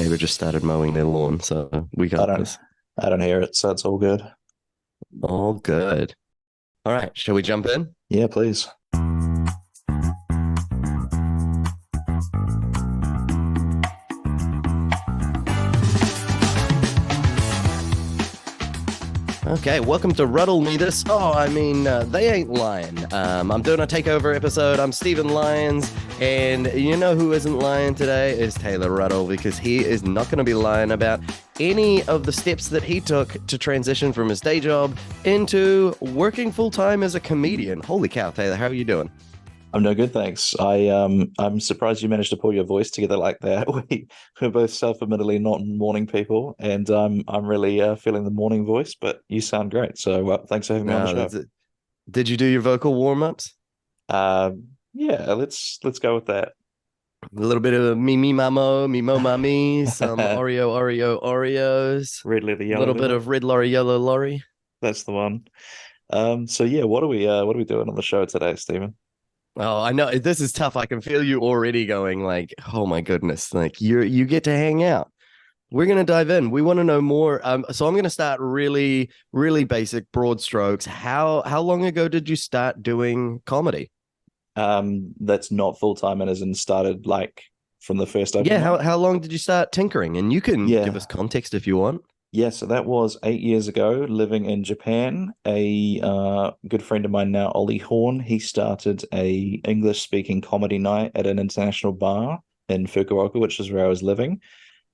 neighbor just started mowing their lawn, so we I got don't this. I don't hear it, so it's all good. All good. All right, shall we jump in? Yeah, please. Okay, welcome to Ruddle Me This. They ain't lying. I'm doing a takeover episode. I'm Steven Lyons, and you know who isn't lying today is Taylor Ruddle, because he is not going to be lying about any of the steps that he took to transition from his day job into working full time as a comedian. Holy cow, Taylor, how are you doing? I'm no good, thanks. I'm surprised you managed to pull your voice together like that. We're both self-admittedly not morning people, and I'm really feeling the morning voice, but you sound great. So thanks for having me on the No, show. that's it. Did you do your vocal warm-ups? Yeah, let's go with that. A little bit of me mamo, me mo mami, some Oreos, Red leather, a yellow little bit leather. of red lorry, yellow lorry. That's the one. So yeah, what are we doing on the show today, Stephen? Oh, I know this is tough. I can feel you already going like, oh my goodness, like you get to hang out. We're gonna dive in. We want to know more. So I'm gonna start really, really basic, broad strokes. How long ago did you start doing comedy? That's not full time and isn't started like from the first open Yeah, mic. how long did you start tinkering? And you can give us Yeah, context if you want. yeah. So that was 8 years ago, living in Japan. A good friend of mine now, Ollie Horn, he started a English speaking comedy night at an international bar in Fukuoka, which is where I was living.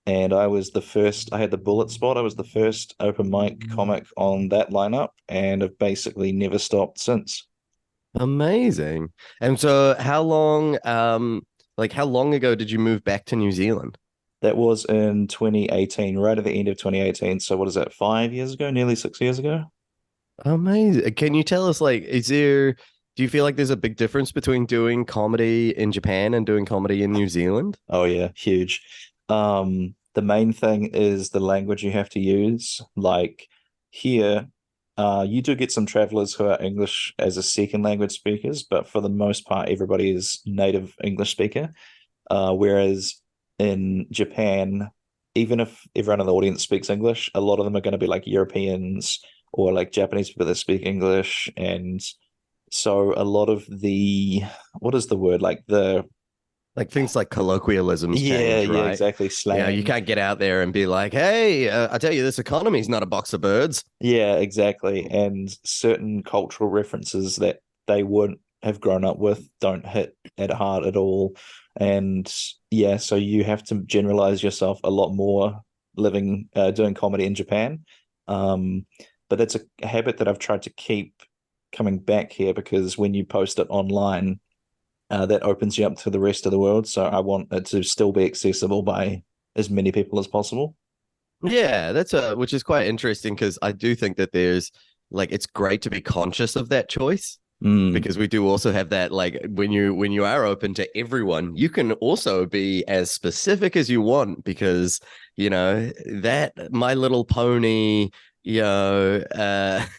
And I was the first. I had the bullet spot. I was the first open mic comic on that lineup, and I've basically never stopped since. Amazing. And so how long ago did you move back to New Zealand? That was in 2018, right at the end of 2018. So what is that, 5 years ago, nearly 6 years ago? Amazing. Can you tell us do you feel like there's a big difference between doing comedy in Japan and doing comedy in New Zealand? Oh yeah, huge. The main thing is the language you have to use. Like here, you do get some travelers who are English as a second language speakers, but for the most part, everybody is native English speaker. Whereas in Japan, even if everyone in the audience speaks English, a lot of them are going to be like Europeans or like Japanese people that speak English. And so a lot of the, what is the word? Like the, Like things like colloquialisms yeah, change, yeah, right? exactly. Yeah, you Slang. can't get out there and be like, "Hey, I tell you, this economy's not a box of birds." Yeah, exactly. And certain cultural references that they would have grown up with don't hit at heart at all. And yeah, so you have to generalize yourself a lot more doing comedy in Japan. Um, but that's a habit that I've tried to keep coming back here because when you post it online, that opens you up to the rest of the world. So I want it to still be accessible by as many people as possible. Yeah, that's which is quite interesting because I do think that there's like it's great to be conscious of that choice Mm. because we do also have that like when you are open to everyone, you can also be as specific as you want because that My Little Pony, if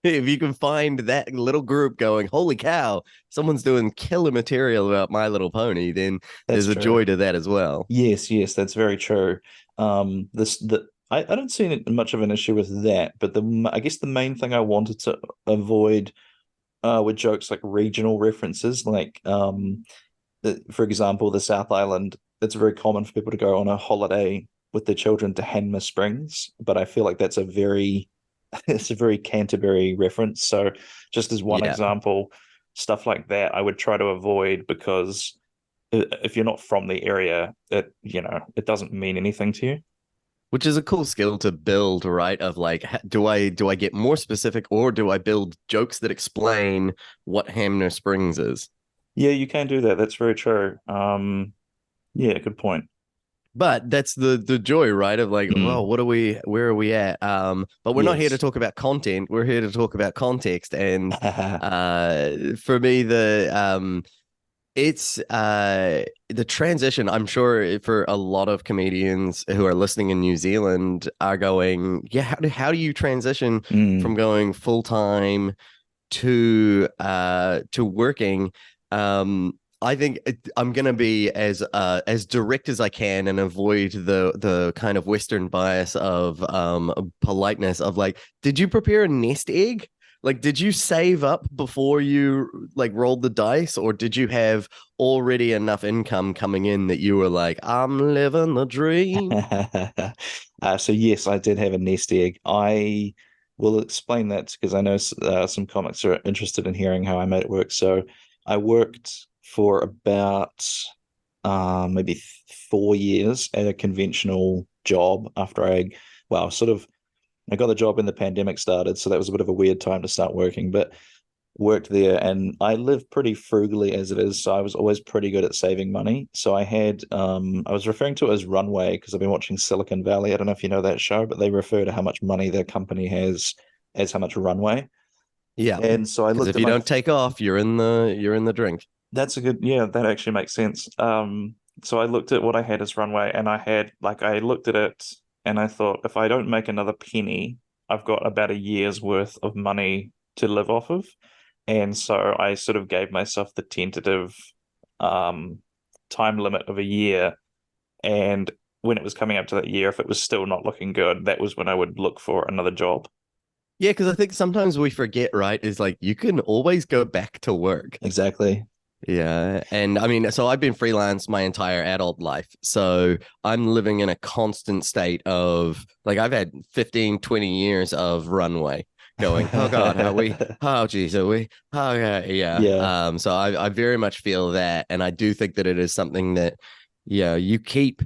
you can find that little group going, holy cow, someone's doing killer material about My Little Pony, then That's there's a true. joy to that as well. Yes, yes, that's very true. I don't see much of an issue with that, but I guess the main thing I wanted to avoid were jokes like regional references, like for example, the South Island. It's very common for people to go on a holiday with their children to Hanmer Springs, but I feel like that's a very it's a very Canterbury reference. So just as one Yeah. example, stuff like that I would try to avoid because if you're not from the area, it doesn't mean anything to you. Which is a cool skill to build, right? Of like, do I get more specific or do I build jokes that explain what Hamner Springs is? Yeah, you can do that. That's very true. Yeah, good point. But that's the joy, right? Of like, oh, Mm. where are we at? But we're not here to Yes. talk about content. We're here to talk about context. And for me, it's the transition. I'm sure for a lot of comedians who are listening in New Zealand are going, yeah, how do you transition from Mm. going full time to working? I think I'm gonna be as direct as I can and avoid the kind of Western bias of politeness of like, did you prepare a nest egg? Like, did you save up before you like rolled the dice, or did you have already enough income coming in that you were like, I'm living the dream? So yes, I did have a nest egg. I will explain that because I know some comics are interested in hearing how I made it work. So I worked for about maybe 4 years at a conventional job after sort of I got the job when the pandemic started, so that was a bit of a weird time to start working, but worked there and I live pretty frugally as it is, so I was always pretty good at saving money. So I was referring to it as runway because I've been watching Silicon Valley. I don't know if you know that show, but they refer to how much money their company has as how much runway. Yeah, And so I because looked if at you my don't take off, you're in the drink. That's a good, yeah, that actually makes sense. So I looked at what I had as runway and I looked at it and I thought, if I don't make another penny, I've got about a year's worth of money to live off of. And so I sort of gave myself the tentative um, time limit of a year. And when it was coming up to that year, if it was still not looking good, that was when I would look for another job. Yeah, because I think sometimes we forget, right? Is like you can always go back to work. Exactly. Yeah. And I mean, so I've been freelance my entire adult life. So I'm living in a constant state of like I've had 15, 20 years of runway going, oh God, oh geez, are we, oh yeah, yeah. Yeah, So I very much feel that. And I do think that it is something that, yeah, you keep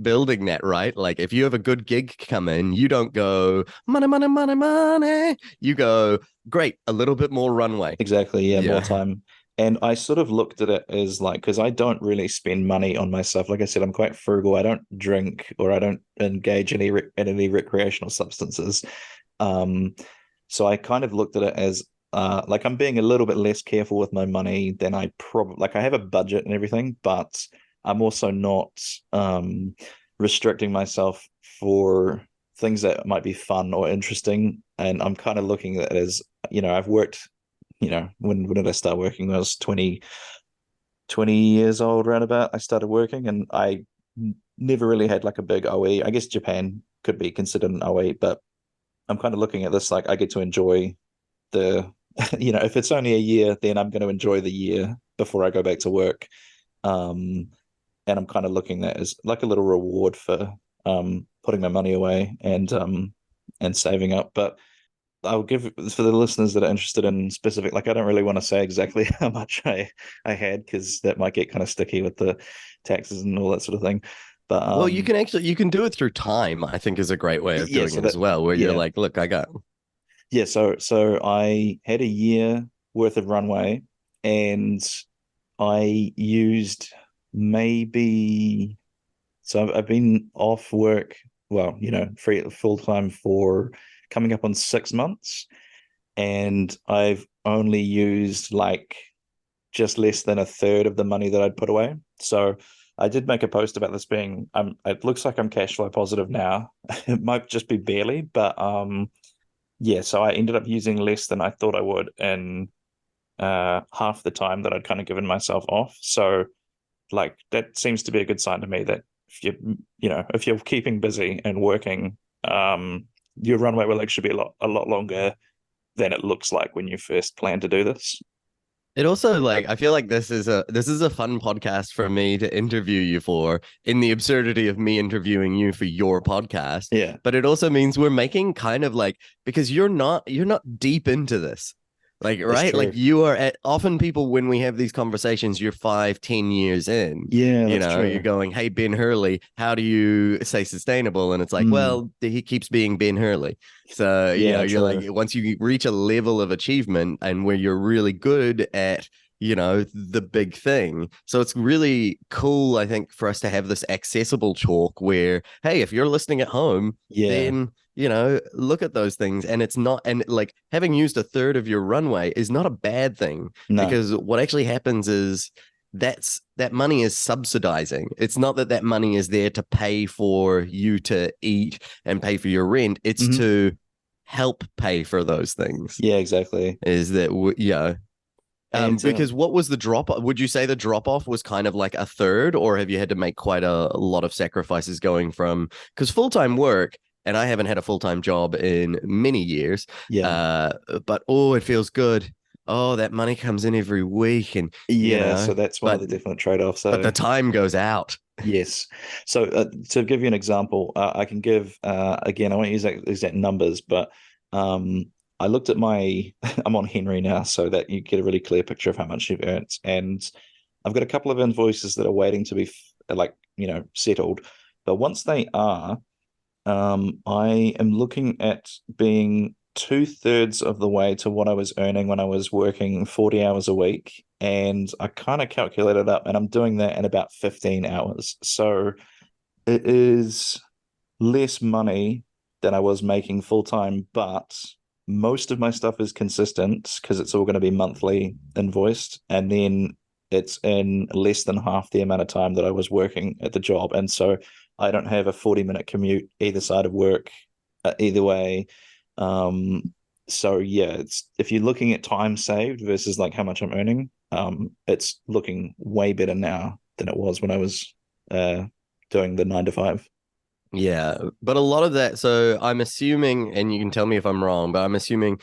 building that, right? Like if you have a good gig come in, you don't go money, money, money, money. You go, great, a little bit more runway. exactly. Yeah, more Yeah. time. And I sort of looked at it as like, because I don't really spend money on myself. Like I said, I'm quite frugal. I don't drink or I don't engage in any recreational substances. Um, so I kind of looked at it as like I'm being a little bit less careful with my money than I probably like. I have a budget and everything, but I'm also not restricting myself for things that might be fun or interesting. And I'm kind of looking at it as, I've worked, when did I start working? When I was 20 years old, roundabout. I started working and I never really had like a big OE. I guess Japan could be considered an OE, but I'm kind of looking at this like I get to enjoy the, if it's only a year, then I'm going to enjoy the year before I go back to work. Um, and I'm kind of looking at it as like a little reward for putting my money away and saving up. But I'll give for the listeners that are interested in specific, like I don't really want to say exactly how much I had because that might get kind of sticky with the taxes and all that sort of thing. But Well, you can do it through time, I think is a great way of yeah, doing so it as well, where you're yeah, like, look, I got yeah. So I had a year worth of runway, and I used maybe I've been off work, well, free full time for coming up on 6 months, and I've only used like just less than a third of the money that I'd put away. So I did make a post about this being it looks like I'm cash flow positive now. It might just be barely, but yeah, so I ended up using less than I thought I would in half the time that I'd kind of given myself off. So like that seems to be a good sign to me that if you're keeping busy and working, your runway will actually be a lot longer than it looks like when you first plan to do this. it. Also, like, I feel like this is a fun podcast for me to interview you for, in the absurdity of me interviewing you for your podcast. Yeah, But it also means we're making kind of like because you're not deep into this. Like, that's right? Like true. you are at often people when we have these conversations, you're 5, 10 years in, Yeah, that's you're true. going, hey, Ben Hurley, how do you stay sustainable? And it's like, Mm, well, he keeps being Ben Hurley. So, yeah, you're like, true. once you reach a level of achievement and where you're really good at, the big thing. So it's really cool, I think, for us to have this accessible talk where, hey, if you're listening at home, Yeah, then look at those things. And it's not, and like having used a third of your runway is not a bad thing no. because what actually happens is that money is subsidizing. It's not that money is there to pay for you to eat and pay for your rent. It's Hmm. to help pay for those things. Yeah, exactly. Is that, yeah. And Because what was the drop? Would you say the drop off was kind of like a third, or have you had to make quite a lot of sacrifices going from because full time work, and I haven't had a full time job in many years. yeah, But oh, it feels good. Oh, that money comes in every week, and you yeah. know, So that's one of but the definite trade-offs. but the So time goes out. yes. So to give you an example, I can give again. I won't use exact numbers, but um, I looked at my. I'm on Henry now, so that you get a really clear picture of how much you've earned, and I've got a couple of invoices that are waiting to be like settled. But once they are, I am looking at being two-thirds of the way to what I was earning when I was working 40 hours a week. And I kind of calculated up, and I'm doing that in about 15 hours. So it is less money than I was making full time, but most of my stuff is consistent because it's all going to be monthly invoiced. And then it's in less than half the amount of time that I was working at the job. And so I don't have a 40-minute commute either side of work, either way. So yeah, it's if you're looking at time saved versus like how much I'm earning, it's looking way better now than it was when I was doing the 9 to 5. Yeah, but a lot of that. So I'm assuming, and you can tell me if I'm wrong, but I'm assuming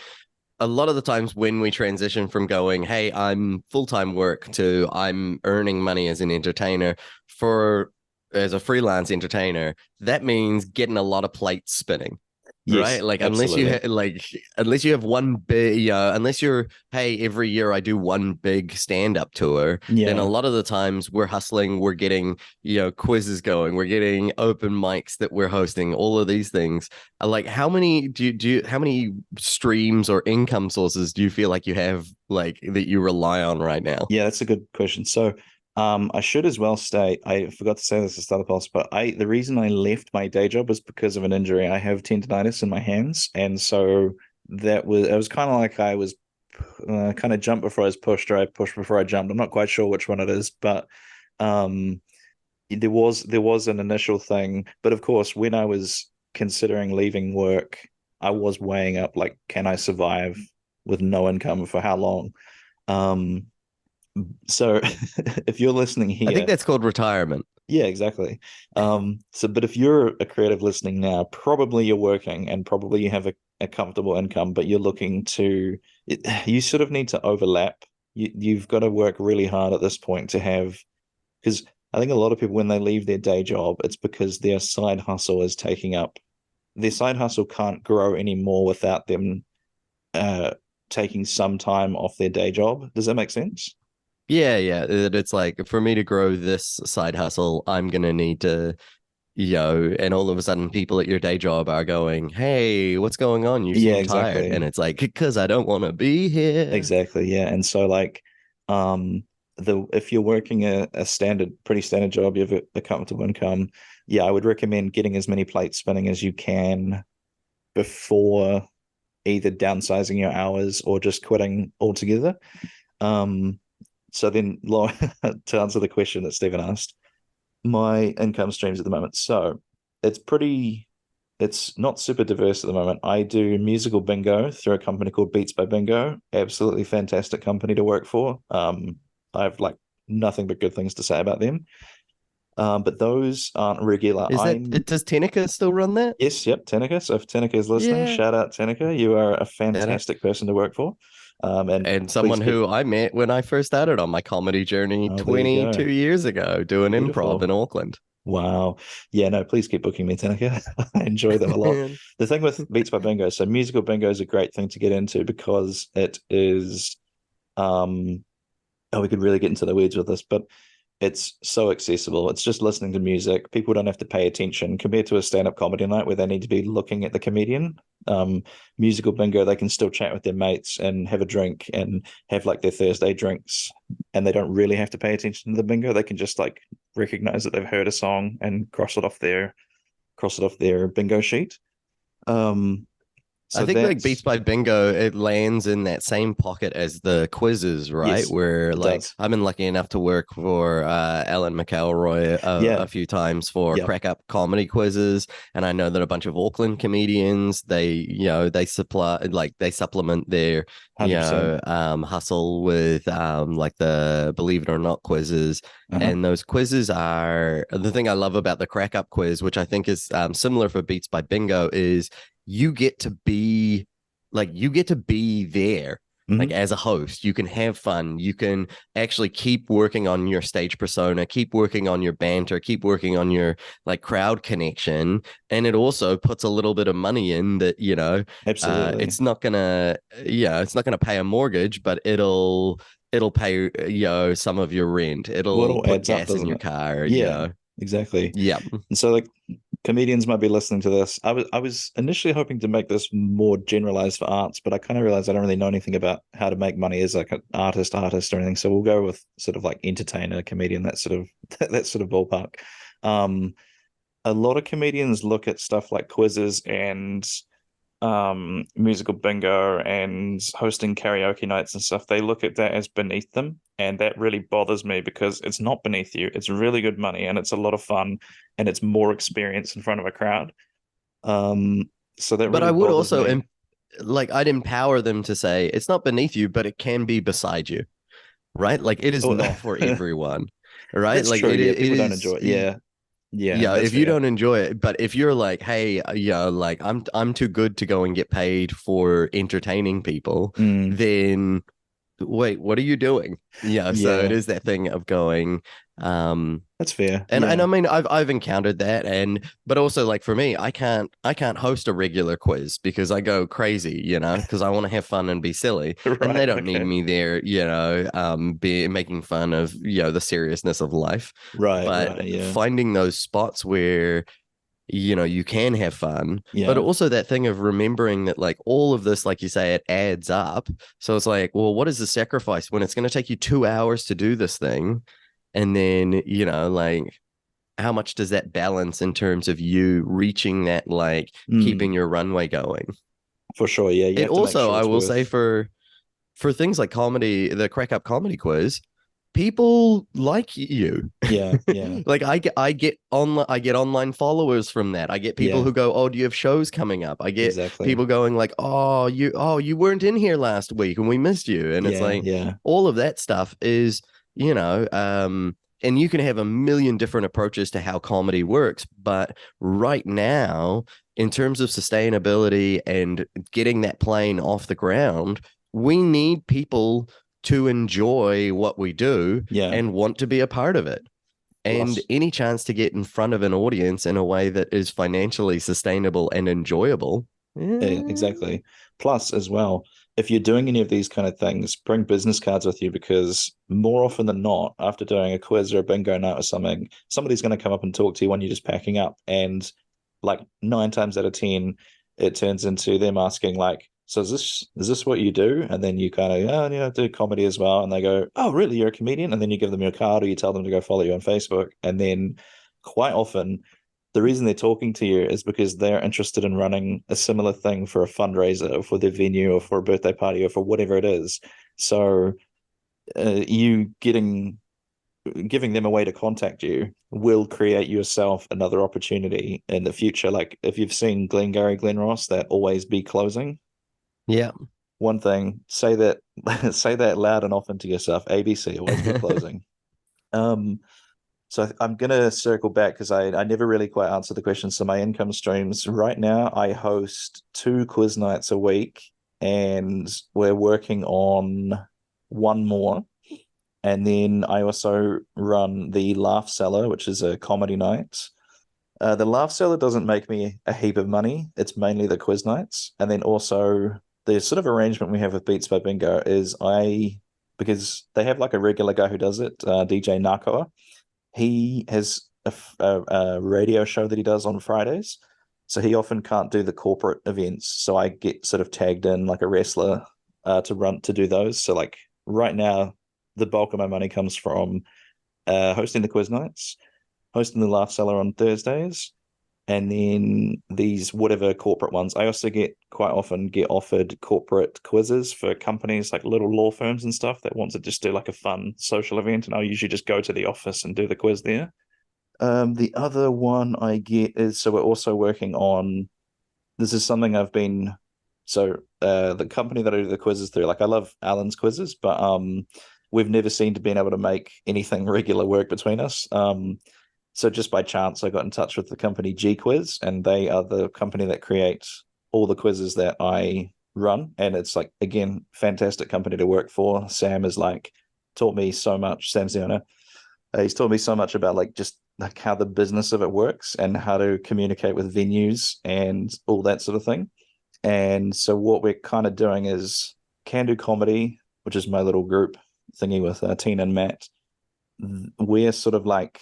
a lot of the times when we transition from going, hey, I'm full-time work to I'm earning money as an entertainer for as a freelance entertainer, that means getting a lot of plates spinning. Right, Yes, like absolutely. unless you have one big, unless you're, hey, every year I do one big stand-up tour, then a Yeah. lot of the times we're hustling, we're getting, quizzes going, we're getting open mics that we're hosting, all of these things. Like, how many how many streams or income sources do you feel like you have, like that you rely on right now? Yeah, that's a good question. So, I should as well state, I forgot to say this at the start of the podcast, but the reason I left my day job was because of an injury. I have tendonitis in my hands, and so it was kind of like I was kind of jumped before I was pushed, or I pushed before I jumped. I'm not quite sure which one it is, but um, there was an initial thing, but of course, when I was considering leaving work, I was weighing up like, can I survive with no income for how long? Um, so if you're listening I think here, that's called retirement. yeah, exactly. But if you're a creative listening now, probably you're working and probably you have a comfortable income, but you're looking you sort of need to overlap. You've got to work really hard at this point to have, because I think a lot of people, when they leave their day job, it's because their side hustle is taking up, their side hustle can't grow anymore without them uh, taking some time off their day job. Does that make sense? Yeah, yeah. It's like for me to grow this side hustle, I'm gonna need to, and all of a sudden people at your day job are going, hey, what's going on? You Yeah, seem tired. And exactly. it's like, because I don't want to be here. Exactly. Yeah. And so like um the if you're working a pretty standard job, you have a comfortable income, yeah, I would recommend getting as many plates spinning as you can before either downsizing your hours or just quitting altogether. Um so then to answer the question that Stephen asked, my income streams at the moment. So it's pretty it's not super diverse at the moment. I do musical bingo through a company called Beats by Bingo. Absolutely fantastic company to work for. I have like nothing but good things to say about them. But those aren't regular. Is that I'm does Tenica still run that? Yes, yep, Tenica. So if Tenica is listening, Yeah. shout out Tenica. You are a And, fantastic person to work for. And and please someone keep. who I met when I first started on my comedy journey Oh, there you go. 22 years ago doing improv in Beautiful. Auckland. Wow. Yeah, no, please keep booking me, Tenica. I enjoy them a lot. The thing with Beats by Bingo, so musical bingo is a great thing to get into because it is um we could really get into the weeds with this, but it's so accessible. It's just listening to music. People don't have to pay attention compared to a stand-up comedy night where they need to be looking at the comedian. Um, Musical bingo, they can still chat with their mates and have a drink and have like their Thursday drinks, and they don't really have to pay attention to the bingo. They can just like recognize that they've heard a song and cross it off their bingo sheet. Um, I So think like Beats that's by Bingo, it lands in that same pocket as the quizzes, right? yes, Where it like does. I've been lucky enough to work for Ellen McElroy Yeah, a few times for yep, crack up comedy quizzes, and I know that a bunch of Auckland comedians they supply like they supplement their 100%. hustle with like the Believe It or Not quizzes. Uh-huh. And those quizzes are the thing I love about the crack up quiz, which I think is similar for Beats by Bingo, is you get to be you get to be there like Hmm. as a host. You can have fun, you can actually keep working on your stage persona, keep working on your banter, keep working on your like crowd connection, and it also puts a little bit of money in that, Absolutely. it's not gonna it's not gonna pay a mortgage, but it'll pay some of your rent, Well, it it'll all put adds up, gas in doesn't your it? car. Yeah, exactly. Yeah. And so like comedians might be listening to this. I was initially hoping to make this more generalized for arts, but I kind of realized I don't really know anything about how to make money as like an artist or anything. So we'll go with sort of like entertainer, comedian, that sort of that sort of ballpark. Um, a lot of comedians look at stuff like quizzes and musical bingo and hosting karaoke nights and stuff. They look at that as beneath them, and that really bothers me because it's not beneath you. It's really good money and it's a lot of fun and it's more experience in front of a crowd. um so that But really I would bothers also me. like I'd empower them to say it's not beneath you, but it can be beside you, right? Like it is Oh, not for everyone, right? that's Like true. Yeah, it people don't is. enjoy it. Yeah, yeah, Yeah, that's if you fair. don't enjoy it, but if you're like, hey, like I'm too good to go and get paid for entertaining people, Mm, then wait, what are you doing? Yeah, so it yeah, is that thing of going, um, that's fair. and Yeah. I mean I've encountered that, and but also like for me I can't host a regular quiz because I go crazy, because I want to have fun and be silly, and they Right. don't need Okay. me there, be making fun of the seriousness of life. Right, But right. Yeah. finding those spots where you can have fun, but Yeah. also that thing of remembering that like all of this, like you say, it adds up. So it's like, well, what is the sacrifice when it's going to take you 2 hours to do this thing? And then, like how much does that balance in terms of you reaching that, like Mm, keeping your runway going? for sure. Yeah, you And have to make also, sure I it's will say worth. for things like comedy, the crack up comedy quiz, people like you. Yeah, yeah, Like I get online followers from that. I get people yeah, who go, "Oh, do you have shows coming up?" I get exactly. people going like, "Oh, you weren't in here last week and we missed you." And it's Yeah, like yeah. all of that stuff is, and you can have a million different approaches to how comedy works, but right now, in terms of sustainability and getting that plane off the ground, we need people to enjoy what we do Yeah. and want to be a part of it. And Plus, any chance to get in front of an audience in a way that is financially sustainable and enjoyable. exactly. Plus, as well, if you're doing any of these kind of things, bring business cards with you because more often than not, after doing a quiz or a bingo night or something, somebody's going to come up and talk to you when you're just packing up. And like 9 times out of 10, it turns into them asking, like, so is this what you do? And then you kind of, oh, I do comedy as well. And they go, oh, really? You're a comedian? And then you give them your card or you tell them to go follow you on Facebook. And then quite often, the reason they're talking to you is because they're interested in running a similar thing for a fundraiser or for their venue or for a birthday party or for whatever it is. So you giving them a way to contact you will create yourself another opportunity in the future. Like if you've seen Glengarry Glen Ross, that always be closing. Yeah. One thing, say that say that loud and often to yourself. ABC, always be closing. Um, So I'm gonna circle back because I never really quite answered the question. So my income streams right now, I host 2 quiz nights a week, and we're working on one more. And then I also run the Laugh Cellar, which is a comedy night. The Laugh Cellar doesn't make me a heap of money. It's mainly the quiz nights. And then also the sort of arrangement we have with Beats by Bingo is because they have like a regular guy who does it, DJ Narcoa. He has a radio show that he does on Fridays. So he often can't do the corporate events. So I get sort of tagged in like a wrestler to do those. So like right now, the bulk of my money comes from hosting the quiz nights, hosting the Laugh Cellar on Thursdays, And then these whatever corporate ones. I also quite often get offered corporate quizzes for companies like little law firms and stuff that want to just do like a fun social event, and I'll usually just go to the office and do the quiz there. The other one I get is, so we're also working on, this is something I've been, so the company that I do the quizzes through, like I love Alan's quizzes, but we've never seemed to been able to make anything regular work between us. So just by chance, I got in touch with the company G Quiz, and they are the company that creates all the quizzes that I run. And it's like, again, fantastic company to work for. Sam is like taught me so much. Sam's the owner. He's taught me so much about like just like how the business of it works and how to communicate with venues and all that sort of thing. And so what we're kind of doing is Can Do Comedy, which is my little group thingy with Tina and Matt. We're sort of like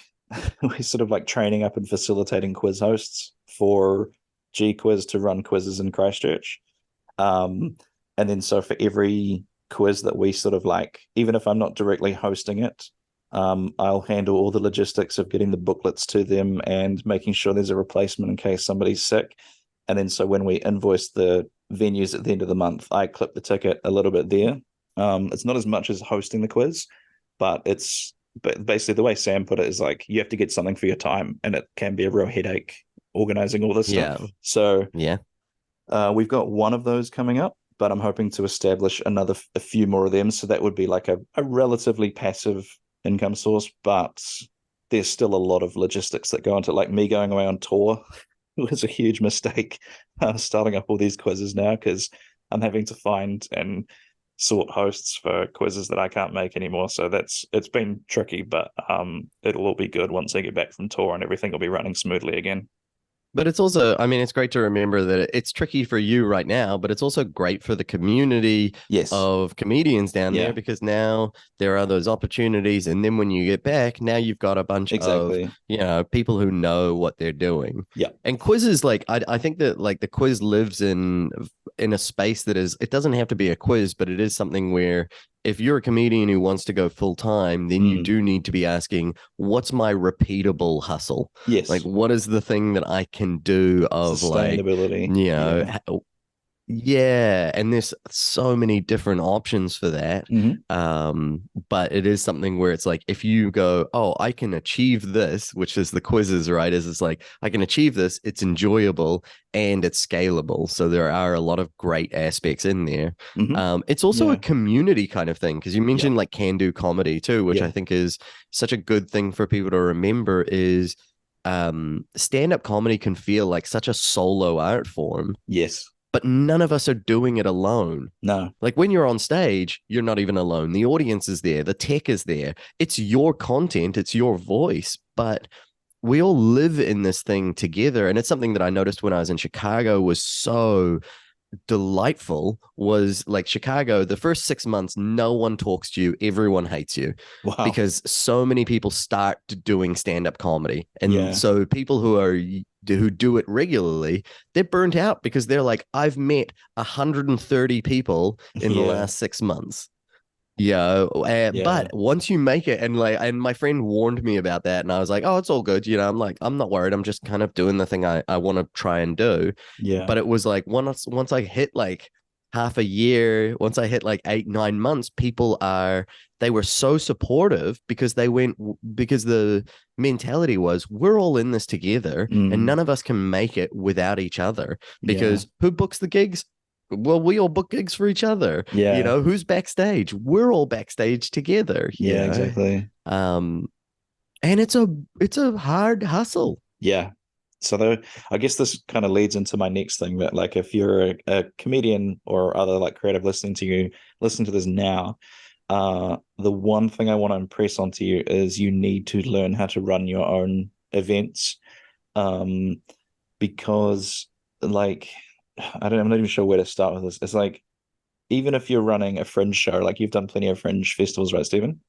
we're sort of like training up and facilitating quiz hosts for G Quiz to run quizzes in Christchurch. And then so for every quiz that we sort of like, even if I'm not directly hosting it, I'll handle all the logistics of getting the booklets to them and making sure there's a replacement in case somebody's sick. And then so when we invoice the venues at the end of the month, I clip the ticket a little bit there. It's not as much as hosting the quiz, but basically the way Sam put it is like you have to get something for your time, and it can be a real headache organizing all this stuff. So yeah, we've got one of those coming up, but I'm hoping to establish a few more of them. So that would be like a relatively passive income source, but there's still a lot of logistics that go into like me going away on tour. It was a huge mistake starting up all these quizzes now, because I'm having to find and sort hosts for quizzes that I can't make anymore. So it's been tricky, but it'll all be good once I get back from tour and everything will be running smoothly again. But it's also, I mean, it's great to remember that it's tricky for you right now, but it's also great for the community of comedians down there, because now there are those opportunities. And then when you get back, now you've got a bunch of, people who know what they're doing. Yeah. And quizzes, like, I think that like the quiz lives in a space that is, it doesn't have to be a quiz, but it is something where if you're a comedian who wants to go full time, then you do need to be asking, what's my repeatable hustle? Yes. Like, what is the thing that I can do of sustainability? Like, and there's so many different options for that. But it is something where it's like, if you go, oh, I can achieve this, which is the quizzes, right? It's like, I can achieve this, it's enjoyable and it's scalable. So there are a lot of great aspects in there. It's also a community kind of thing, because you mentioned like Can Do Comedy too, which I think is such a good thing for people to remember is stand-up comedy can feel like such a solo art form. Yes. But none of us are doing it alone. No. Like when you're on stage, you're not even alone. The audience is there. The tech is there. It's your content. It's your voice. But we all live in this thing together. And it's something that I noticed when I was in Chicago was so delightful. Was like Chicago, the first 6 months, no one talks to you. Everyone hates you. Wow. Because so many people start doing stand-up comedy. And so people who do it regularly, they're burnt out because they're like, I've met 130 people in the last 6 months. But once you make it, and my friend warned me about that, and I was like, oh, it's all good. I'm like, I'm not worried. I'm just kind of doing the thing I want to try and do. But it was like once I hit like half a year, once I hit like 8-9 months, they were so supportive because the mentality was, we're all in this together and none of us can make it without each other, because who books the gigs? Well, we all book gigs for each other. Who's backstage? We're all backstage together. Exactly. And it's a hard hustle. So I guess this kind of leads into my next thing, that like if you're a comedian or other like creative listening to this now, the one thing I want to impress onto you is you need to learn how to run your own events, because like I'm not even sure where to start with this. It's like, even if you're running a fringe show, like you've done plenty of fringe festivals, right, Steven?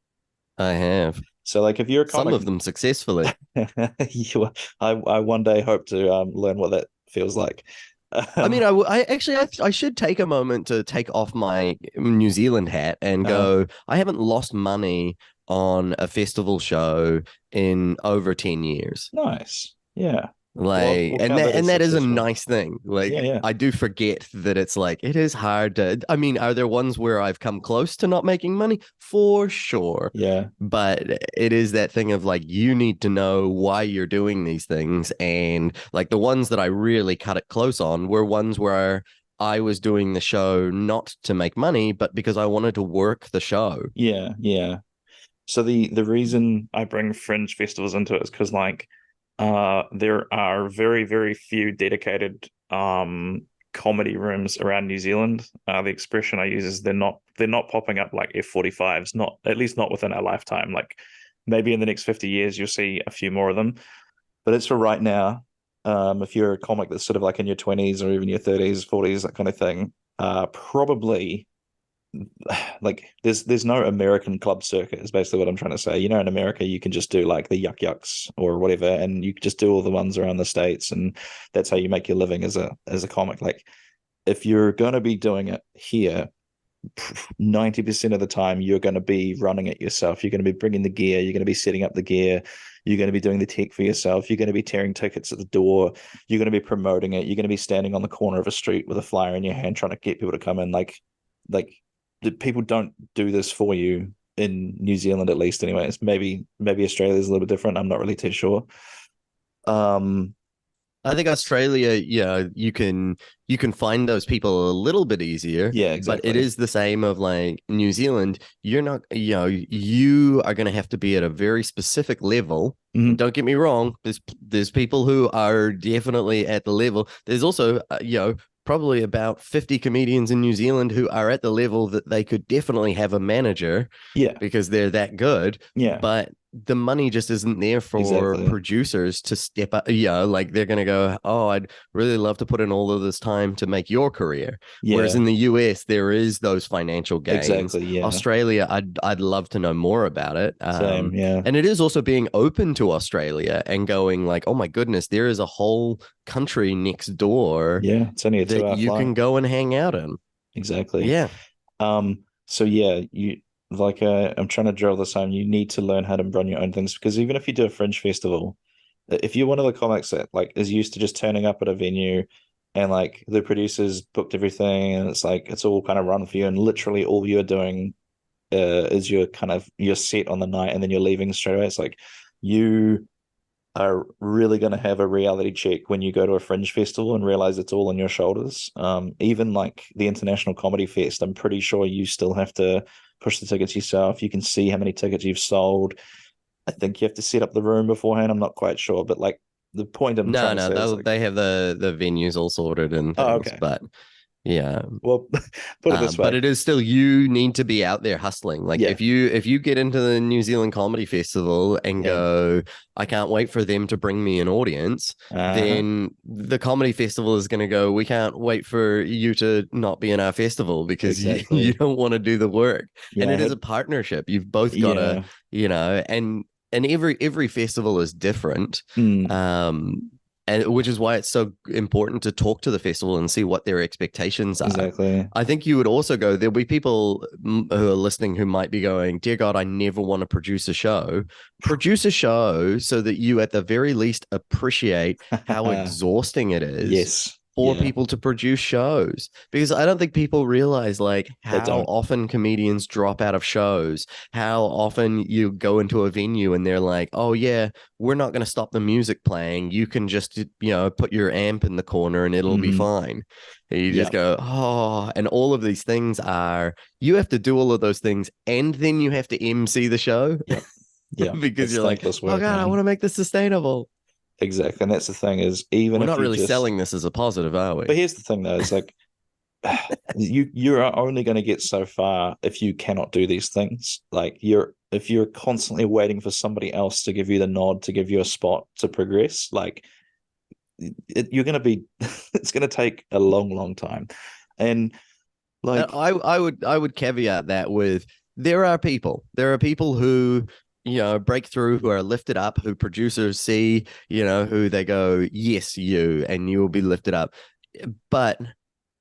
I have. So like if you're a comic, some of them successfully. I one day hope to learn what that feels like. I mean, I should take a moment to take off my New Zealand hat and go, I haven't lost money on a festival show in over 10 years. Nice. Yeah. Like, we'll and count that as that is a successful. nice thing. Like, Yeah, yeah, I do forget that it's like it is hard to. I mean, are there ones where I've come close to not making money? For sure. yeah, But it is that thing of like you need to know why you're doing these things. And like the ones that I really cut it close on were ones where I was doing the show not to make money, but because I wanted to work the show. yeah, yeah. So the reason I bring fringe festivals into it is because like there are very, very few dedicated comedy rooms around New Zealand. The expression I use is they're not popping up like F45s, not at least not within our lifetime. Like maybe in the next 50 years you'll see a few more of them. But it's for right now. If you're a comic that's sort of like in your 20s or even your 30s, 40s, that kind of thing, probably like there's no American club circuit is basically what I'm trying to say. You know, in America you can just do like the Yuck Yucks or whatever, and you just do all the ones around the States, and that's how you make your living as a comic. Like if you're gonna be doing it here, 90% of the time you're going to be running it yourself. You're going to be bringing the gear, you're going to be setting up the gear, you're going to be doing the tech for yourself, you're going to be tearing tickets at the door, you're going to be promoting it, you're going to be standing on the corner of a street with a flyer in your hand trying to get people to come in. Like the people don't do this for you in New Zealand, at least anyways. Maybe Australia is a little bit different, I'm not really too sure. um I think Australia, you can find those people a little bit easier, yeah, but it exactly. is the same of like New Zealand. You're not, you are going to have to be at a very specific level. And Mhm. don't get me wrong, there's people who are definitely at the level. There's also, probably about 50 comedians in New Zealand who are at the level that they could definitely have a manager Yeah, because they're that good, yeah, but the money just isn't there for exactly. producers to step up. Like they're going to go, oh, I'd really love to put in all of this time to make your career. Whereas Yeah, in the US, there is those financial gains. exactly. Yeah, Australia, I'd love to know more about it. same. Yeah, And it is also being open to Australia and going like, oh my goodness, there is a whole country next door yeah, it's only a that 2 hour you flight. can go and hang out in. Exactly. Yeah. So yeah, you like I'm trying to drill this home. You need to learn how to run your own things because even if you do a fringe festival, if you're one of the comics that like is used to just turning up at a venue and like the producers booked everything and it's like it's all kind of run for you and literally all you're doing is you're set on the night and then you're leaving straight away. It's like you are really going to have a reality check when you go to a fringe festival and realize it's all on your shoulders. Even like the International Comedy Fest, I'm pretty sure you still have to push the tickets yourself. You can see how many tickets you've sold. I think you have to set up the room beforehand. I'm not quite sure, but like the point I'm trying No, to no, say is like, they have the venues all sorted and oh, things, okay. but yeah. Well, put it this But way. it is still you need to be out there hustling. Like Yeah, if you get into the New Zealand Comedy Festival and yeah. go, I can't wait for them to bring me an audience, Uh-huh. then the comedy festival is going to go, we can't wait for you to not be in our festival because you Exactly. don't want to do the work. And Yeah, it is a partnership. You've both got to, yeah. and every festival is different. Mm, Um, and which is why it's so important to talk to the festival and see what their expectations are. exactly. I think you would also go, there'll be people who are listening who might be going, dear God, I never want to produce a show. Produce a show so that you, at the very least, appreciate how exhausting it is Yes. for Yeah, people to produce shows. Because I don't think people realize like they how don't. often comedians drop out of shows, how often you go into a venue and they're like, oh, yeah, we're not going to stop the music playing. You can just, put your amp in the corner and it'll be Hmm. fine. And you just Yeah. go, oh, and all of these things are, you have to do all of those things and then you have to MC the show Yep. Yeah. because It's you're like, thankless oh work, God, I want man. to make this sustainable. Exactly. And that's the thing is even We're if not you really just selling this as a positive, are but we? here's the thing though, is like you're only going to get so far if you cannot do these things. Like if you're constantly waiting for somebody else to give you the nod, to give you a spot to progress, like you're going to be it's going to take a long, long time. And like I would caveat that with there are people who break through, who are lifted up, who producers see, who they go, yes, you, and you will be lifted up. But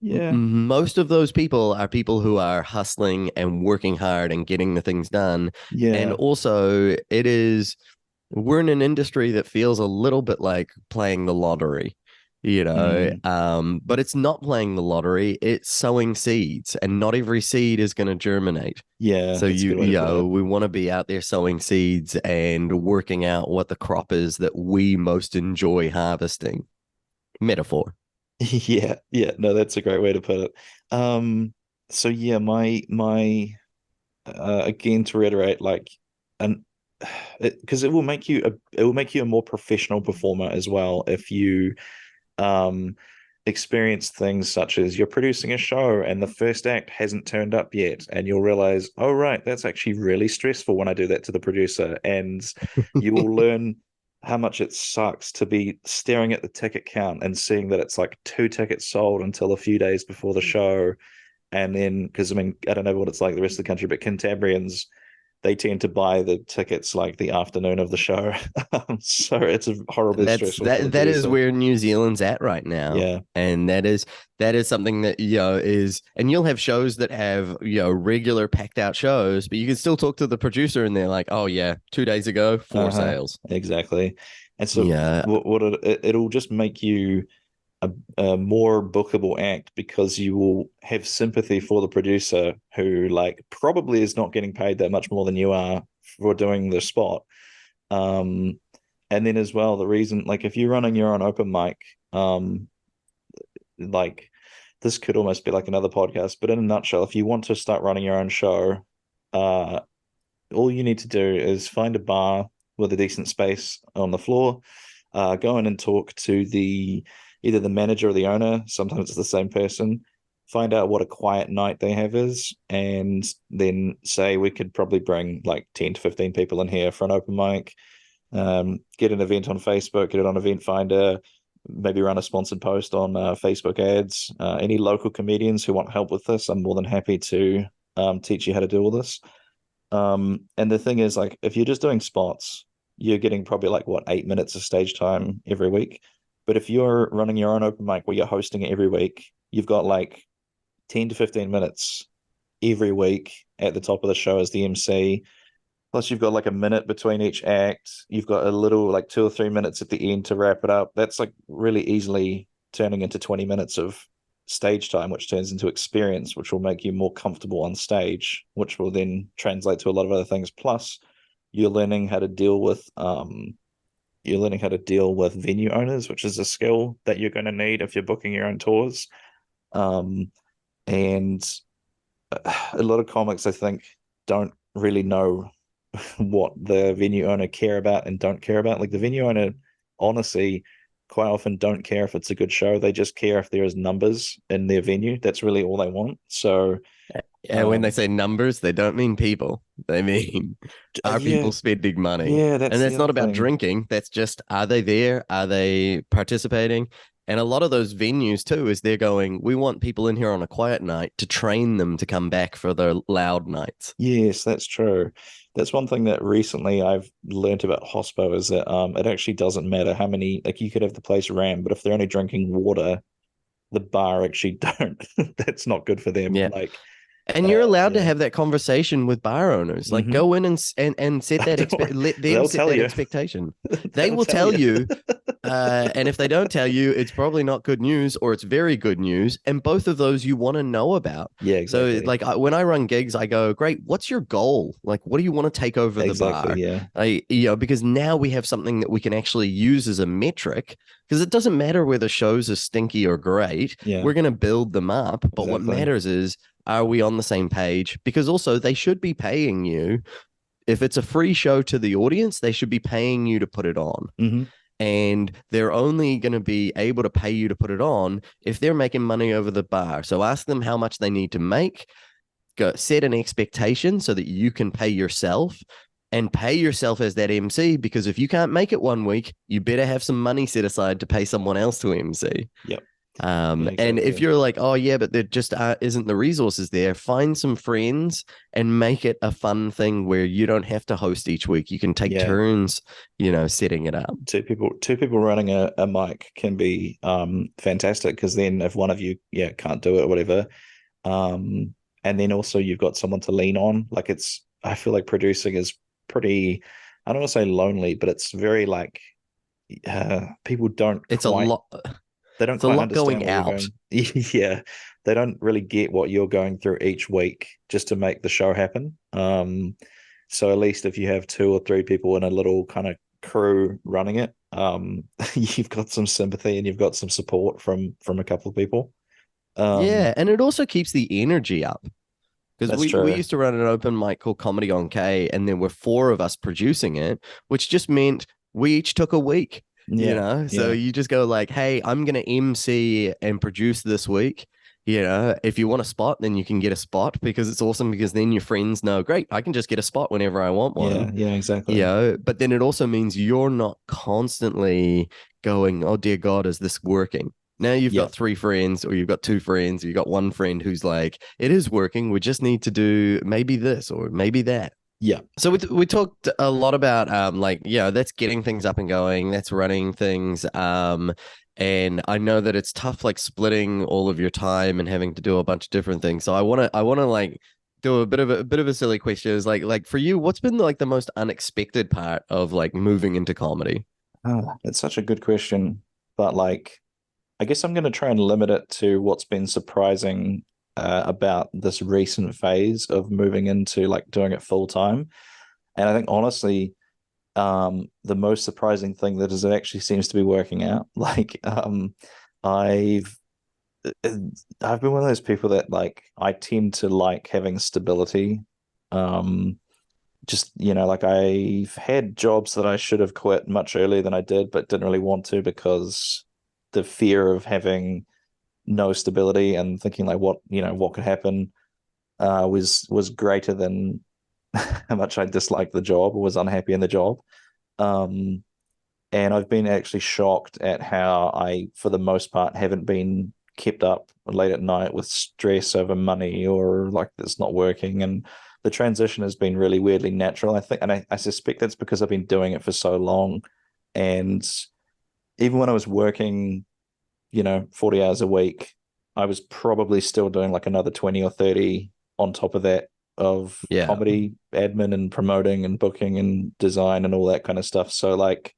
yeah, most of those people are people who are hustling and working hard and getting the things done. And yeah, also, it is. we're in an industry that feels a little bit like playing the lottery, Mm, but it's not playing the lottery, it's sowing seeds, and not every seed is going to germinate. yeah, So that's a good way to put it. we want to be out there sowing seeds and working out what the crop is that we most enjoy harvesting. Metaphor. Yeah, yeah, no, that's a great way to put it. So yeah, my again to reiterate, like, and because it will make you a more professional performer as well if you um experience things such as you're producing a show and the first act hasn't turned up yet, and you'll realize, oh right, that's actually really stressful when I do that to the producer, and you will learn how much it sucks to be staring at the ticket count and seeing that it's like two tickets sold until a few days before the show. And then, because I mean, I don't know what it's like the rest of the country, but Cantabrians, they tend to buy the tickets like the afternoon of the show. So it's a horribly stressful for the That is producer. where New Zealand's at right now. Yeah. And that is something that is, and you'll have shows that have regular packed out shows, but you can still talk to the producer and they're like, oh yeah, 2 days ago, four Uh-huh. sales. Exactly. And so Yeah. what it'll just make you a more bookable act because you will have sympathy for the producer who like probably is not getting paid that much more than you are for doing the spot. Um, and then as well, the reason, like if you're running your own open mic, like this could almost be like another podcast, but in a nutshell, if you want to start running your own show, uh, all you need to do is find a bar with a decent space on the floor, go in and talk to the either the manager or the owner. Sometimes it's the same person. Find out what a quiet night they have is, and then say we could probably bring like 10 to 15 people in here for an open mic. Get an event on Facebook, get it on Event Finder, maybe run a sponsored post on Facebook ads. Any local comedians who want help with this, I'm more than happy to teach you how to do all this. And the thing is, like, if you're just doing spots, you're getting probably like what 8 minutes of stage time every week. But if you're running your own open mic where you're hosting it every week, you've got like 10 to 15 minutes every week at the top of the show as the MC. Plus, you've got like a minute between each act. You've got a little like 2 or 3 minutes at the end to wrap it up. That's like really easily turning into 20 minutes of stage time, which turns into experience, which will make you more comfortable on stage, which will then translate to a lot of other things. Plus, you're learning how to deal with venue owners, which is a skill that you're going to need if you're booking your own tours. Um, and a lot of comics, I think, don't really know what the venue owner care about and don't care about. Like the venue owner, honestly, quite often don't care if it's a good show. They just care if there is numbers in their venue. That's really all they want. So, And when they say numbers, they don't mean people. They mean are yeah, people spending money? yeah, And that's the that's other not about thing. drinking. That's just are they there? Are they participating? And a lot of those venues too is they're going, we want people in here on a quiet night to train them to come back for the loud nights. Yes, that's true. That's one thing that recently I've learned about hospo is that it actually doesn't matter how many, like you could have the place ram, but if they're only drinking water, the bar actually don't. That's not good for them. Yeah. Like, And you're allowed to yeah. have that conversation with bar owners. Like Hmm. go in and set that Don't worry. let them They'll set tell that you. expectation. They They'll will tell tell you. you, and if they don't tell you, it's probably not good news or it's very good news. And both of those you want to know about. Yeah, So, exactly. like when I run gigs, I go, "Great, what's your goal? Like, what do you want to take over the Exactly. bar?" Yeah. Because now we have something that we can actually use as a metric. Because it doesn't matter whether shows are stinky or great. Yeah. We're going to build them up. But what Exactly. matters is, are we on the same page? Because also they should be paying you. If it's a free show to the audience, they should be paying you to put it on. Hmm. And they're only going to be able to pay you to put it on if they're making money over the bar. So ask them how much they need to make, set an expectation so that you can pay yourself and pay yourself as that MC. Because if you can't make it one week, you better have some money set aside to pay someone else to MC. Yep. Yeah, And if exactly. you're like, oh yeah, but there just isn't the resources there, find some friends and make it a fun thing where you don't have to host each week. You can take Yeah. turns, setting it up. Two people running a mic can be fantastic because then if one of you can't do it or whatever, and then also you've got someone to lean on. Like I feel like producing is pretty I don't want to say lonely, but it's very like people don't It's a quite lot. they don't It's a quite lot understand going what you're out. going. Yeah, they don't really get what you're going through each week just to make the show happen. So at least if you have two or three people in a little kind of crew running it, you've got some sympathy and you've got some support from a couple of people. Yeah, Um, and it also keeps the energy up. Because that's we true. used to run an open mic called Comedy on K, and there were four of us producing it, which just meant we each took a week, you Yeah, know? So yeah, you just go like, hey, I'm gonna MC and produce this week. You know, if you want a spot, then you can get a spot because it's awesome because then your friends know, great, I can just get a spot whenever I want one. yeah, You exactly. know, but then it also means you're not constantly going, oh dear God, is this working? Now you've Yeah, got three friends, or you've got two friends, or you've got one friend who's like, it is working. We just need to do maybe this or maybe that. yeah. So we talked a lot about like, that's getting things up and going, that's running things. And I know that it's tough like splitting all of your time and having to do a bunch of different things. So I wanna like do a bit of a silly question. Is like for you, what's been like the most unexpected part of like moving into comedy? It's such a good question, but like, I guess I'm going to try and limit it to what's been surprising about this recent phase of moving into like doing it full time. And I think honestly, the most surprising thing that is it actually seems to be working out. Like, I've I've been one of those people that like I tend to like having stability. Um, just like I've had jobs that I should have quit much earlier than I did, but didn't really want to because the fear of having no stability and thinking like what could happen was greater than how much I disliked the job or was unhappy in the job. Um, and I've been actually shocked at how I, for the most part, haven't been kept up late at night with stress over money or like it's not working. And the transition has been really weirdly natural, I think. And I suspect that's because I've been doing it for so long. And even when I was working, 40 hours a week, I was probably still doing like another 20 or 30 on top of that of Yeah. comedy admin and promoting and booking and design and all that kind of stuff. So like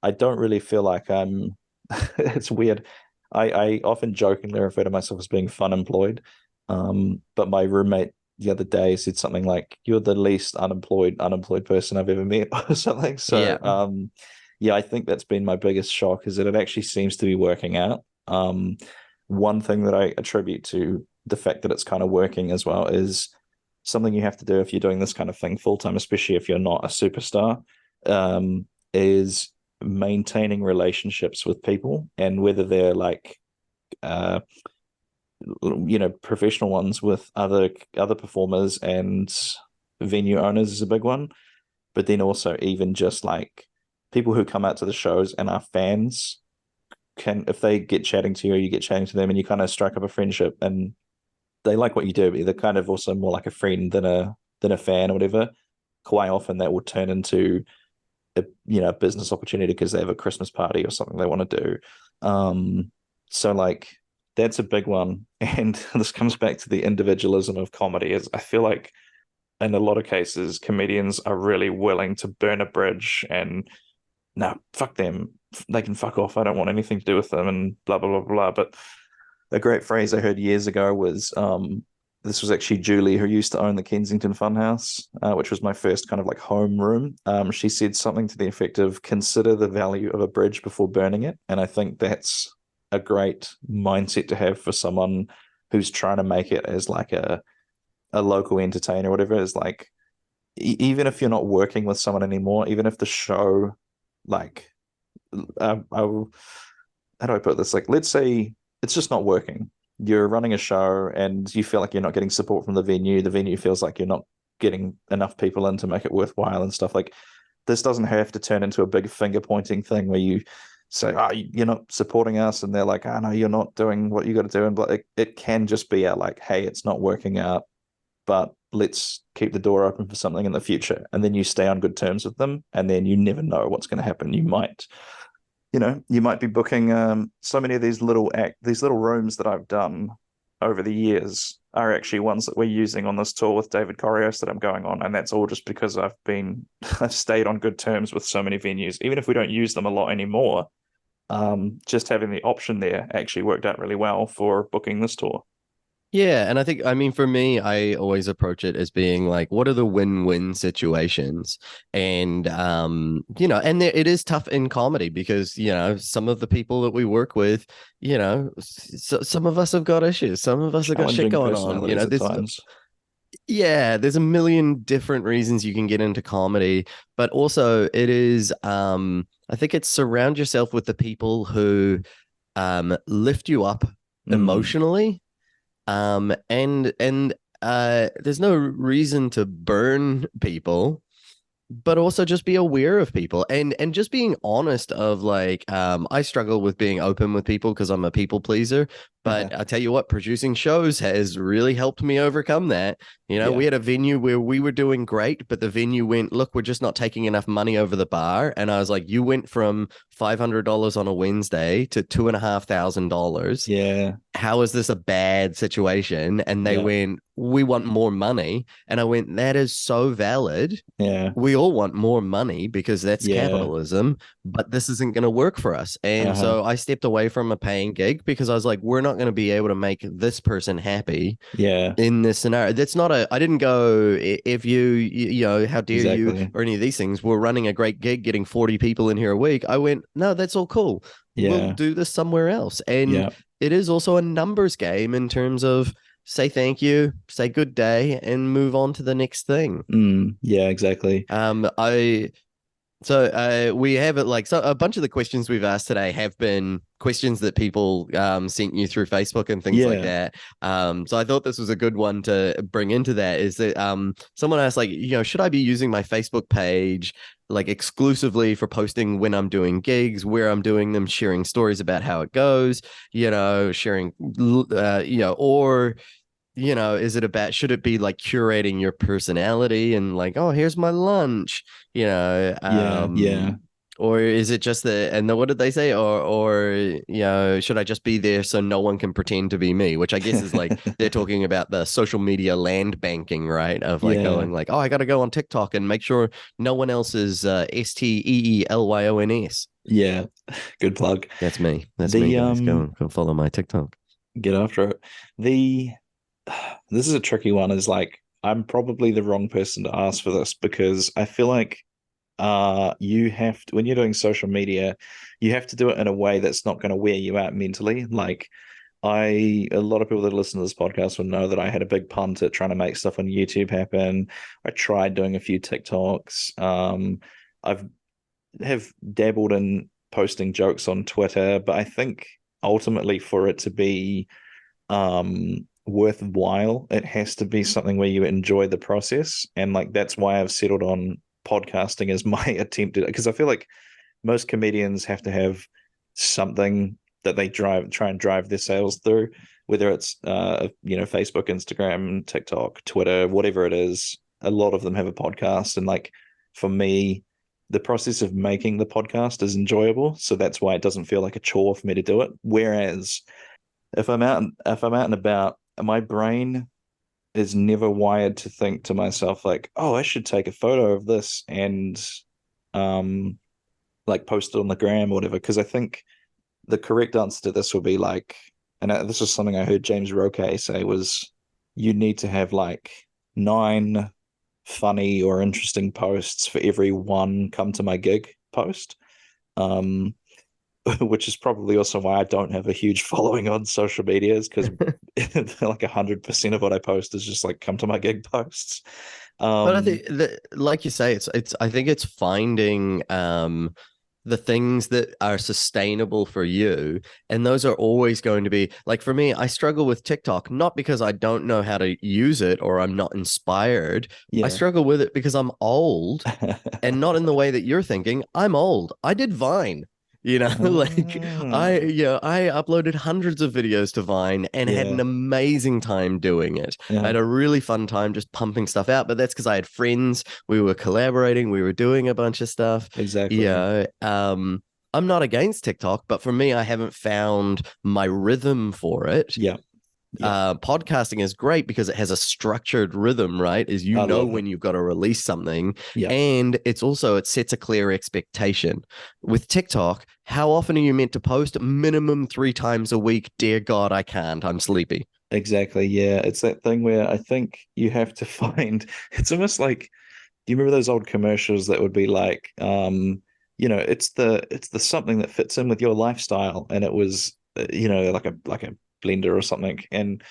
I don't really feel like I'm it's weird. I often jokingly refer to myself as being fun employed. But my roommate the other day said something like, "You're the least unemployed person I've ever met," or something. So Yeah. yeah, I think that's been my biggest shock is that it actually seems to be working out. One thing that I attribute to the fact that it's kind of working as well is something you have to do if you're doing this kind of thing full time, especially if you're not a superstar, is maintaining relationships with people and whether they're like uh professional ones with other performers and venue owners is a big one, but then also even just like people who come out to the shows and are fans can, if they get chatting to you or you get chatting to them and you kind of strike up a friendship and they like what you do, but they're kind of also more like a friend than a fan or whatever, quite often that will turn into a business opportunity because they have a Christmas party or something they want to do. So like that's a big one. And this comes back to the individualism of comedy is I feel like in a lot of cases comedians are really willing to burn a bridge and no, fuck them. They can fuck off. I don't want anything to do with them and blah blah blah blah. But a great phrase I heard years ago was this was actually Julie who used to own the Kensington Funhouse, which was my first kind of like home room. She said something to the effect of consider the value of a bridge before burning it. And I think that's a great mindset to have for someone who's trying to make it as like a local entertainer or whatever. Is like even if you're not working with someone anymore, even if the show like how do I put this? Like, let's say it's just not working. You're running a show and you feel like you're not getting support from the venue. The venue feels like you're not getting enough people in to make it worthwhile and stuff. Like, this doesn't have to turn into a big finger pointing thing where you say, "Oh, you're not supporting us," and they're like, "Oh no, you're not doing what you got to do." And but it can just be like, "Hey, it's not working out, but let's keep the door open for something in the future." And then you stay on good terms with them, and then you never know what's going to happen. You might be booking so many of these little rooms that I've done over the years. are actually ones that we're using on this tour with David Corrios that I'm going on, and that's all just because I've stayed on good terms with so many venues, even if we don't use them a lot anymore. Just having the option there actually worked out really well for booking this tour. Yeah, and I mean, for me, I always approach it as being like, what are the win-win situations? And and it is tough in comedy because, some of the people that we work with, some of us have got issues, some of us have got shit Challenging going on. personalities at times. There's a million different reasons you can get into comedy, but also it is, I think it's surround yourself with the people who lift you up Mm, emotionally, and there's no reason to burn people, but also just be aware of people and just being honest of like, I struggle with being open with people because I'm a people pleaser. But I tell you what, producing shows has really helped me overcome that. yeah, We had a venue where we were doing great, but the venue went, look, we're just not taking enough money over the bar. And I was like, you went from $500 on a Wednesday to $2,500. yeah, How is this a bad situation? And they yeah, went, we want more money. And I went, that is so valid. yeah, We all want more money because that's yeah. capitalism, but this isn't going to work for us. And Uh-huh. so I stepped away from a paying gig because I was like, we're not going to be able to make this person happy Yeah, in this scenario. That's not I didn't go, if how dare you, exactly. or any of these things. We're running a great gig, getting 40 people in here a week. I went, no, that's all cool. We'll Yeah, do this somewhere else. And yeah. it is also a numbers game in terms of say thank you, say good day, and move on to the next thing. Yeah, exactly. I so we have it like, so a bunch of the questions we've asked today have been questions that people sent you through Facebook and things like Yeah. that. So I thought this was a good one to bring into that, is that someone asked, like, should I be using my Facebook page like exclusively for posting when I'm doing gigs, where I'm doing them, sharing stories about how it goes, sharing or is it about, should it be like curating your personality and like, oh, here's my lunch, you know, Yeah, yeah. or is it just and what did they say? Or, should I just be there so no one can pretend to be me? Which I guess is like, they're talking about the social media land banking, right? Of like Yeah, going like, oh, I got to go on TikTok and make sure no one else is STEELYONS. yeah. Good plug. That's me. That's me, The guys. Go follow my TikTok. get after it. The this is a tricky one, is like I'm probably the wrong person to ask for this because I feel like you have to, when you're doing social media, you have to do it in a way that's not going to wear you out mentally. Like a lot of people that listen to this podcast will know that I had a big punt at trying to make stuff on YouTube happen. I tried doing a few TikToks. I've have dabbled in posting jokes on Twitter, but I think ultimately for it to be worthwhile, it has to be something where you enjoy the process. And like that's why I've settled on podcasting as my attempt at, because I feel like most comedians have to have something that they try and drive their sales through, whether it's Facebook, Instagram, TikTok, Twitter, whatever it is. A lot of them have a podcast, and like for me, the process of making the podcast is enjoyable, so that's why it doesn't feel like a chore for me to do it. Whereas if I'm out and about, my brain is never wired to think to myself like, oh, I should take a photo of this and um like post it on the gram or whatever. Because I think the correct answer to this will be like, and this is something I heard James Roque say, was you need to have like 9 funny or interesting posts for every one come to my gig post. Um, which is probably also why I don't have a huge following on social medias, because like 100% of what I post is just like come to my gig posts. But I Um, think that, like you say, it's I think it's finding the things that are sustainable for you, and those are always going to be, like, for me, I struggle with TikTok not because I don't know how to use it or I'm not inspired. I yeah. struggle with it because I'm old, and not in the way that you're thinking. I'm old. I did Vine. Like, I Ah, I uploaded hundreds of videos to Vine and had an yeah. amazing time doing it. I Yeah, had a really fun time just pumping stuff out, but that's because I had friends. We were collaborating, we were doing a bunch of stuff. exactly. Yeah. I'm not against TikTok, but for me, I haven't found my rhythm for it. Yeah. Yeah, Podcasting is great because it has a structured rhythm, right? Is you I know love it. when you've got to release something, Yeah, and it sets a clear expectation. With TikTok, how often are you meant to post? Minimum 3 times a week. Dear God, I can't. I'm sleepy. exactly. Yeah, it's that thing where I think you have to find. It's almost like, do you remember those old commercials that would be like, it's the something that fits in with your lifestyle, and it was, like a blender or something. And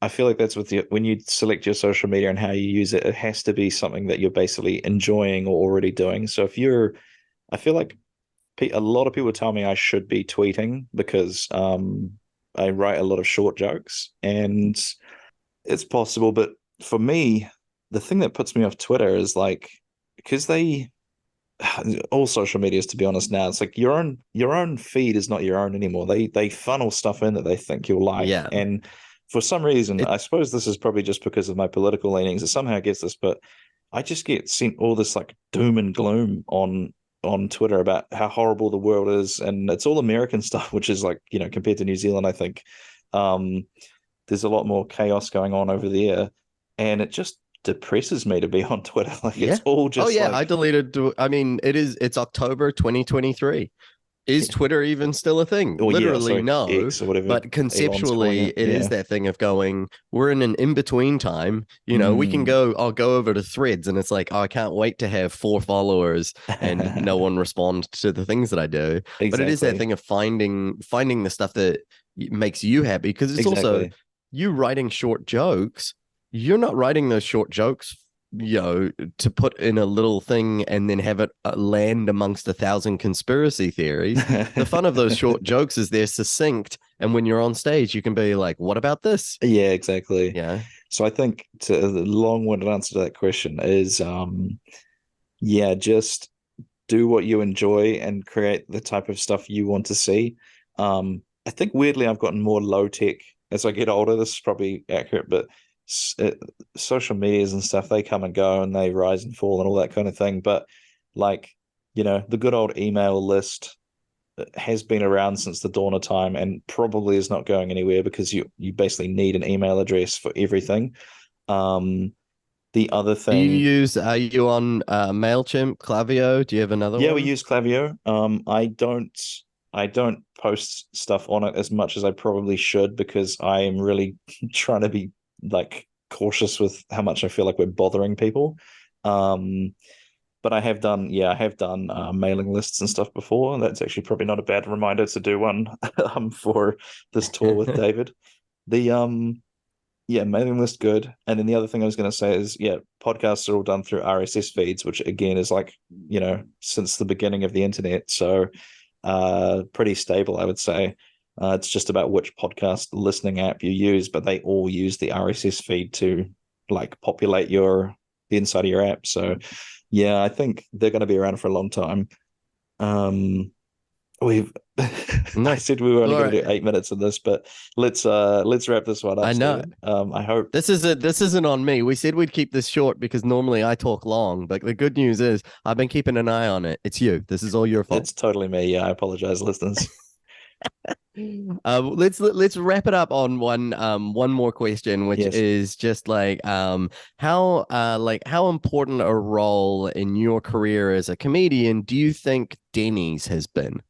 I feel like that's with when you select your social media and how you use it, it has to be something that you're basically enjoying or already doing. So I feel like a lot of people tell me I should be tweeting because I write a lot of short jokes, and it's possible. But for me, the thing that puts me off Twitter is like, because all social medias, to be honest, now it's like your own feed is not your own anymore. They funnel stuff in that they think you'll like, Yeah. and for some reason, It I suppose this is probably just because of my political leanings. It somehow gets this, but I just get sent all this like doom and gloom on Twitter about how horrible the world is, and it's all American stuff, which is like, compared to New Zealand, I think um, there's a lot more chaos going on over there, and it just depresses me to be on Twitter. Like it's Yeah. all Oh just yeah, I like, deleted. I mean, it's October 2023. Is Twitter even still a thing? oh yeah, Literally, sorry, no. X or whatever But Elon's calling conceptually, it. it is Yeah. that thing of going, we're in an in-between time. We can Mm. I'll go over to Threads and it's like, oh, I can't wait to have 4 followers and no one respond to the things that I do. But it is that Exactly. thing of finding the stuff that makes you happy because it's also Exactly. you writing short jokes. You're not writing those short jokes to put in a little thing and then have it land amongst 1,000 conspiracy theories. The fun of those short jokes is they're succinct, and when you're on stage, you can be like, "What about this?" Yeah, exactly. Yeah, So I think the long-winded answer to that question is, yeah, just do what you enjoy and create the type of stuff you want to see. I think weirdly, I've gotten more low tech as I get older. This is probably accurate, but social medias and stuff, they come and go and they rise and fall and all that kind of thing. But like, the good old email list has been around since the dawn of time and probably is not going anywhere because you basically need an email address for everything. Um, the other thing, are you on MailChimp, Klaviyo? Do you have another yeah, we one? use Klaviyo. I don't post stuff on it as much as I probably should because I am really trying to be like cautious with how much I feel like we're bothering people. Um, but I have done mailing lists and stuff before. That's actually probably not a bad reminder to do one for this tour with David. The Yeah, mailing list good. And then the other thing I was going to say is, yeah, podcasts are all done through RSS feeds, which again is like, since the beginning of the internet. So pretty stable, I would say. It's just about which podcast listening app you use, but they all use the RSS feed to like populate the inside of your app. So yeah, I think they're going to be around for a long time. Um, we've I Nice. said we were only All going to do right. 8 minutes of this, but let's wrap this one up, I know. Stephen. I hope This isn't on me. We said we'd keep this short because normally I talk long, but the good news is I've been keeping an eye on it. It's you. This is all your fault. it's totally me. Yeah, I apologize, listeners. Let's wrap it up on one more question, which Yes. is just how important a role in your career as a comedian do you think Denny's has been?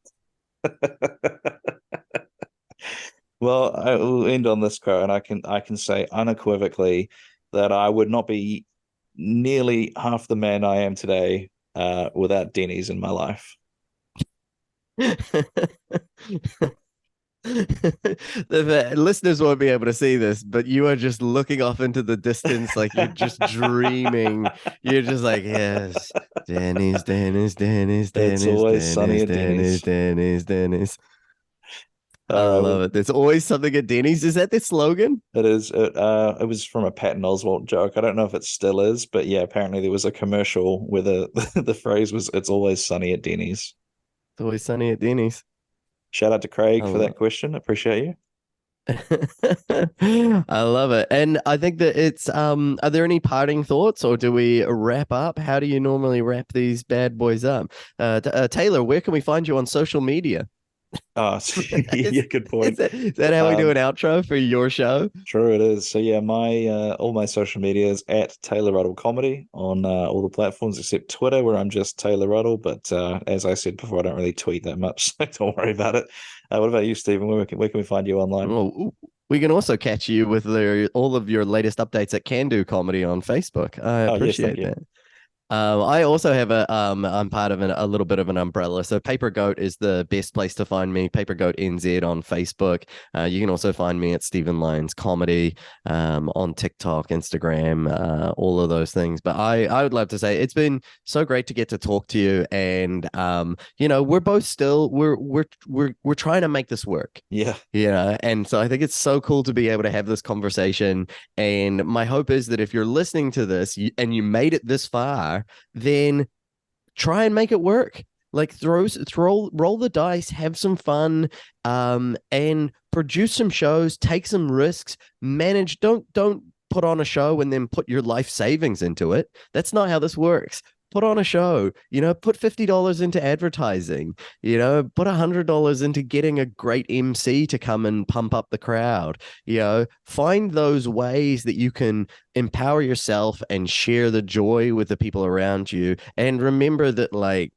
Well, I will end on this quote, and I can say unequivocally that I would not be nearly half the man I am today without Denny's in my life. The listeners won't be able to see this, but you are just looking off into the distance like you're just dreaming. You're just like, yes, Denny's, Denny's, Denny's, It's Denny's, always sunny Denny's, at Denny's, Denny's. Denny's, Denny's. All I right, love well, it. There's always something at Denny's. Is that the slogan? it is. It was from a Patton Oswalt joke. I don't know if it still is, but yeah, apparently there was a commercial where the the phrase was "It's always sunny at Denny's." It's always sunny at Denny's. Shout out to I Craig for that love question. Appreciate you. I love it. And I think that it's are there any parting thoughts or do we wrap up? How do you normally wrap these bad boys up? Taylor, where can we find you on social media? Oh, yeah, good point. Is that how we do an outro for your show? True, it is. So yeah, my all my social media is at Taylor Ruddle Comedy on all the platforms except Twitter, where I'm just Taylor Ruddle. But as I said before, I don't really tweet that much, so don't worry about it. What about you, Stephen? Where can we find you online? Well, we can also catch you with all of your latest updates at Can Do Comedy on Facebook. I Oh yes, thank appreciate you. that. I also have I'm part of a little bit of an umbrella. So Paper Goat is the best place to find me. Paper Goat NZ on Facebook. You can also find me at Steven Lyons Comedy on TikTok, Instagram, all of those things. But I would love to say it's been so great to get to talk to you. And we're both still we're trying to make this work. Yeah. Yeah. And so I think it's so cool to be able to have this conversation. And my hope is that if you're listening to this and you made it this far, then try and make it work. Like roll the dice, have some fun, and produce some shows, take some risks, manage. Don't put on a show and then put your life savings into it. That's not how this works. Put on a show, put $50 into advertising, put $100 into getting a great MC to come and pump up the crowd. Find those ways that you can empower yourself and share the joy with the people around you. And remember that, like,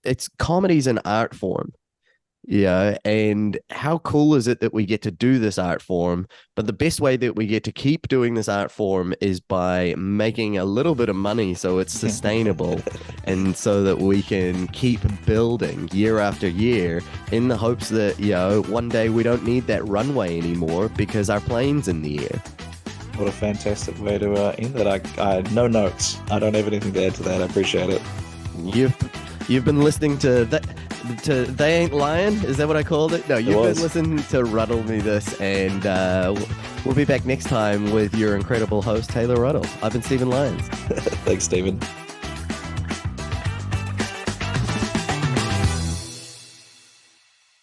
it's comedy's an art form. Yeah, and how cool is it that we get to do this art form? But the best way that we get to keep doing this art form is by making a little bit of money so it's sustainable and so that we can keep building year after year in the hopes that, one day we don't need that runway anymore because our plane's in the air. What a fantastic way to end that. I no notes. I don't have anything to add to that. I appreciate it. You've been listening to They Ain't Lying? Is that what I called it? No, you've been listening to Ruddle Me This, and we'll be back next time with your incredible host, Taylor Ruddle. I've been Steven Lyons. Thanks, Stephen.